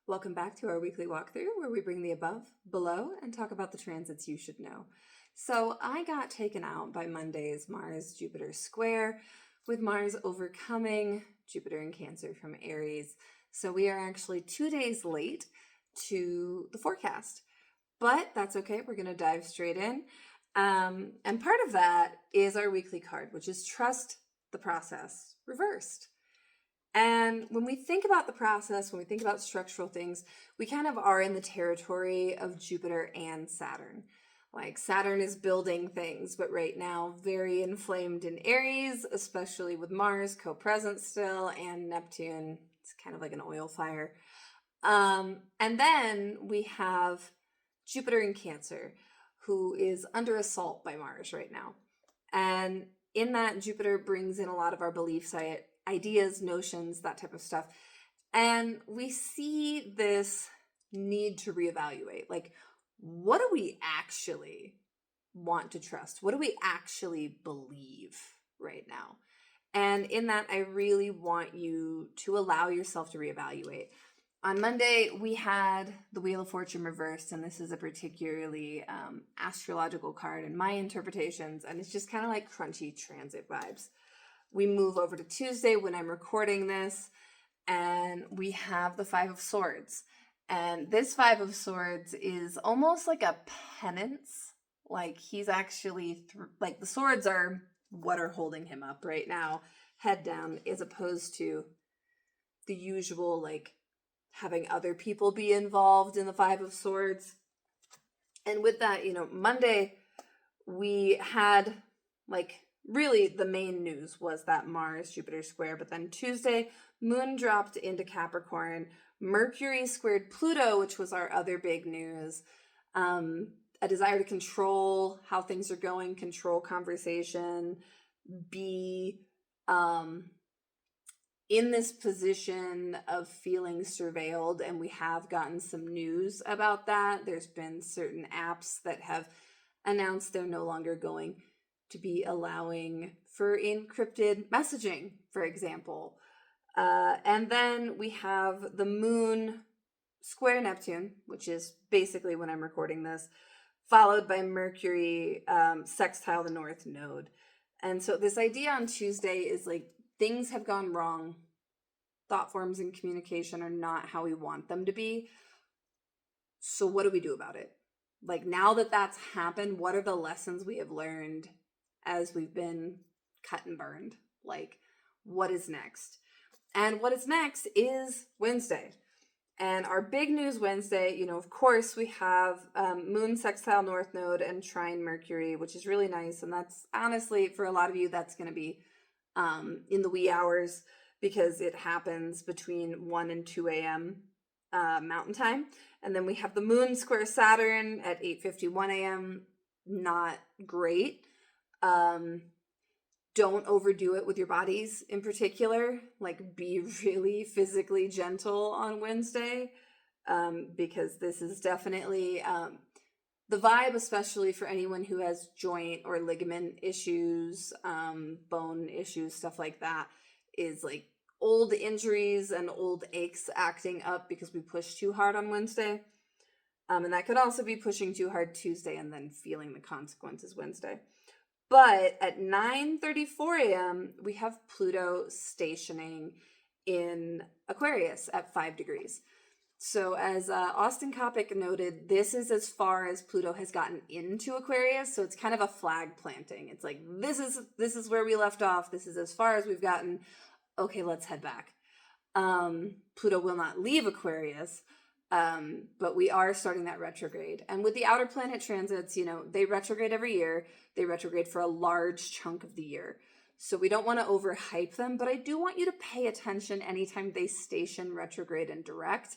Welcome back to our weekly walkthrough where we bring the above, below, and talk about the transits you should know. So I got taken out by Monday's Mars-Jupiter square, with Mars overcoming Jupiter in Cancer from Aries. So we are actually 2 days late to the forecast, but that's okay. We're going to dive straight in. And part of that is our weekly card, which is Trust the Process reversed. And when we think about the process, when we think about structural things, we kind of are in the territory of Jupiter and Saturn. Like Saturn is building things, but right now very inflamed in Aries, especially with Mars co-present still, and Neptune. It's kind of like an oil fire. And then we have Jupiter in Cancer, who is under assault by Mars right now. And in that, Jupiter brings in a lot of our beliefs, ideas, notions, that type of stuff. And we see this need to reevaluate. Like, what do we actually want to trust? What do we actually believe right now? And in that, I really want you to allow yourself to reevaluate. On Monday, we had the Wheel of Fortune reversed, and this is a particularly astrological card in my interpretations, and it's just kind of like crunchy transit vibes. We move over to Tuesday when I'm recording this, and we have the Five of Swords. And this Five of Swords is almost like a penance. Like he's actually, like the swords are what are holding him up right now, head down, as opposed to the usual, like, having other people be involved in the Five of Swords. And with that, Monday, we had, like, really the main news was that Mars-Jupiter square, but then Tuesday, Moon dropped into Capricorn, Mercury squared Pluto, which was our other big news, a desire to control how things are going, control conversation, be in this position of feeling surveilled, and we have gotten some news about that. There's been certain apps that have announced they're no longer going to be allowing for encrypted messaging, for example. And then we have the Moon square Neptune, which is basically when I'm recording this, followed by Mercury sextile the North Node. And so this idea on Tuesday is like things have gone wrong. Thought forms and communication are not how we want them to be. So what do we do about it? Like now that that's happened, what are the lessons we have learned as we've been cut and burned? Like, what is next? And what is next is Wednesday. And our big news Wednesday, of course, we have Moon sextile North Node and trine Mercury, which is really nice. And that's honestly, for a lot of you, that's going to be in the wee hours because it happens between 1 and 2 a.m. Mountain time. And then we have the Moon square Saturn at 8:51 a.m. Not great. Don't overdo it with your bodies in particular. Like, be really physically gentle on Wednesday, because this is definitely the vibe, especially for anyone who has joint or ligament issues, bone issues, stuff like that, is like old injuries and old aches acting up because we pushed too hard on Wednesday. And that could also be pushing too hard Tuesday and then feeling the consequences Wednesday. But at 9:34 a.m., we have Pluto stationing in Aquarius at 5 degrees. So as Austin Coppock noted, this is as far as Pluto has gotten into Aquarius. So it's kind of a flag planting. It's like, this is where we left off. This is as far as we've gotten. Okay, let's head back. Pluto will not leave Aquarius. But we are starting that retrograde. And with the outer planet transits, they retrograde every year. They retrograde for a large chunk of the year. So we don't want to overhype them, but I do want you to pay attention anytime they station retrograde and direct,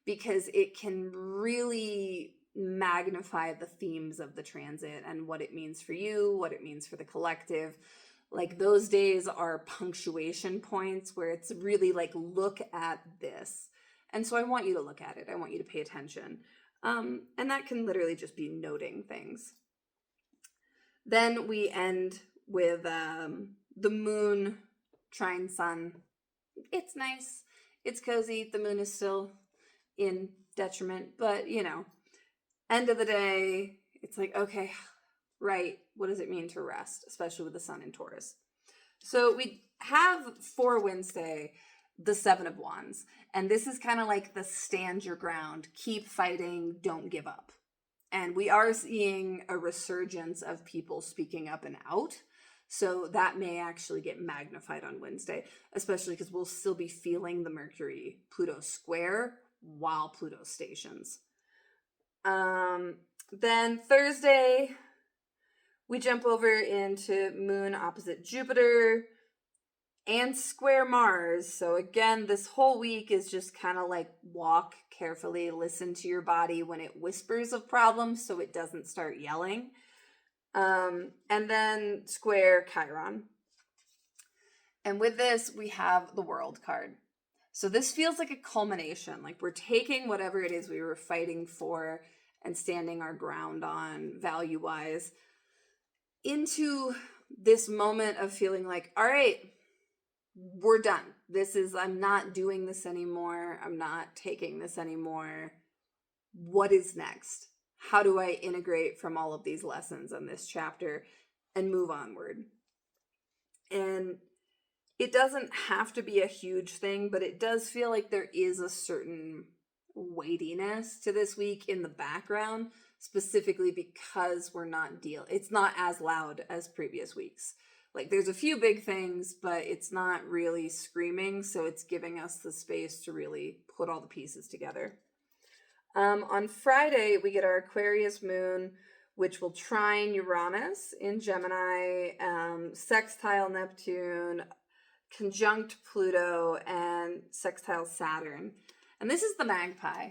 because it can really magnify the themes of the transit and what it means for you, what it means for the collective. Like those days are punctuation points where it's really like, look at this. And so I want you to look at it. I want you to pay attention. And that can literally just be noting things. Then we end with the Moon trine Sun. It's nice. It's cozy. The Moon is still in detriment, but end of the day, it's like, okay, right, what does it mean to rest, especially with the sun in Taurus? So we have for Wednesday the Seven of Wands, and this is kind of like the stand your ground, keep fighting, don't give up. And we are seeing a resurgence of people speaking up and out. So that may actually get magnified on Wednesday, especially because we'll still be feeling the Mercury-Pluto square while Pluto stations. Then Thursday, we jump over into Moon opposite Jupiter and square Mars. So again, this whole week is just kind of like walk carefully, listen to your body when it whispers of problems so it doesn't start yelling. And then square Chiron. And with this, we have the World card. So this feels like a culmination, like we're taking whatever it is we were fighting for and standing our ground on value-wise into this moment of feeling like, all right, we're done. I'm not doing this anymore. I'm not taking this anymore. What is next? How do I integrate from all of these lessons in this chapter and move onward? And it doesn't have to be a huge thing, but it does feel like there is a certain weightiness to this week in the background, specifically because it's not as loud as previous weeks. Like there's a few big things, but it's not really screaming, so it's giving us the space to really put all the pieces together. On Friday, we get our Aquarius moon, which will trine Uranus in Gemini, sextile Neptune, conjunct Pluto, and sextile Saturn. And this is the magpie.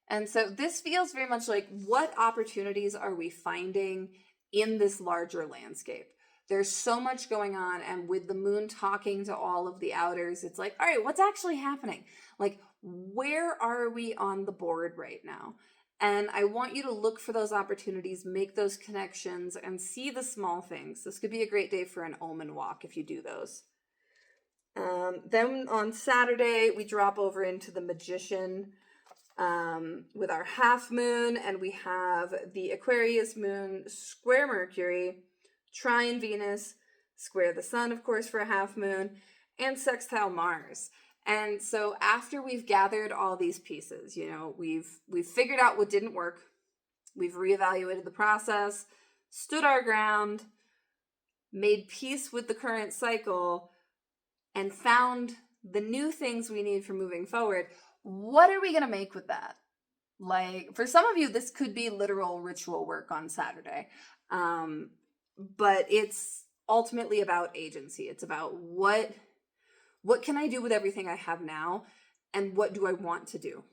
And so this feels very much like, what opportunities are we finding in this larger landscape? There's so much going on, and with the moon talking to all of the outers, it's like, all right, what's actually happening? Like, where are we on the board right now? And I want you to look for those opportunities, make those connections, and see the small things. This could be a great day for an omen walk if you do those. Then on Saturday, we drop over into the Magician with our half moon, and we have the Aquarius moon square Mercury, trine Venus, square the sun, of course, for a half moon, and sextile Mars. And so after we've gathered all these pieces, we've figured out what didn't work, we've reevaluated the process, stood our ground, made peace with the current cycle, and found the new things we need for moving forward. What are we going to make with that? Like, for some of you, this could be literal ritual work on Saturday. But it's ultimately about agency. It's about what can I do with everything I have now, and what do I want to do?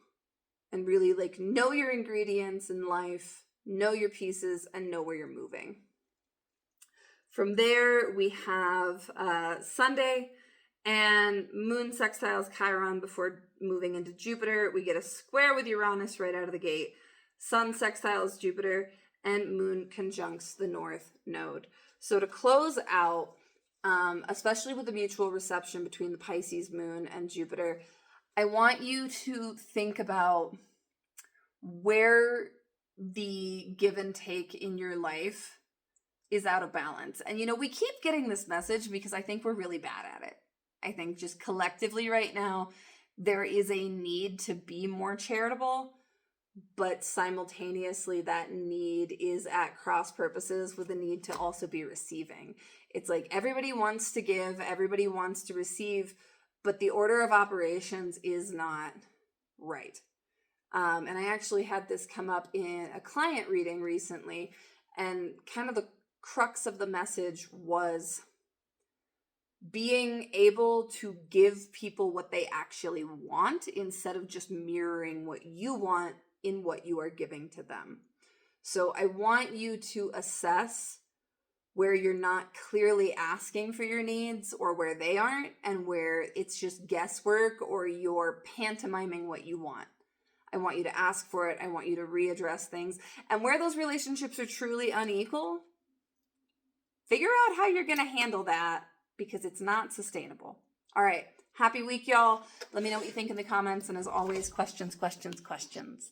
And really, like, know your ingredients in life, know your pieces, and know where you're moving. From there, we have Sunday, and moon sextiles Chiron before moving into Jupiter. We get a square with Uranus right out of the gate. Sun sextiles Jupiter, and moon conjuncts the north node. So to close out, especially with the mutual reception between the Pisces moon and Jupiter, I want you to think about where the give and take in your life is out of balance. And we keep getting this message because I think we're really bad at it. I think just collectively right now, there is a need to be more charitable, but simultaneously that need is at cross purposes with the need to also be receiving. It's like everybody wants to give, everybody wants to receive, but the order of operations is not right. And I actually had this come up in a client reading recently, and kind of the crux of the message was being able to give people what they actually want instead of just mirroring what you want in what you are giving to them. So I want you to assess where you're not clearly asking for your needs, or where they aren't, and where it's just guesswork or you're pantomiming what you want. I want you to ask for it. I want you to readdress things. And where those relationships are truly unequal, figure out how you're going to handle that, because it's not sustainable. All right. Happy week, y'all. Let me know what you think in the comments. And as always, questions, questions, questions.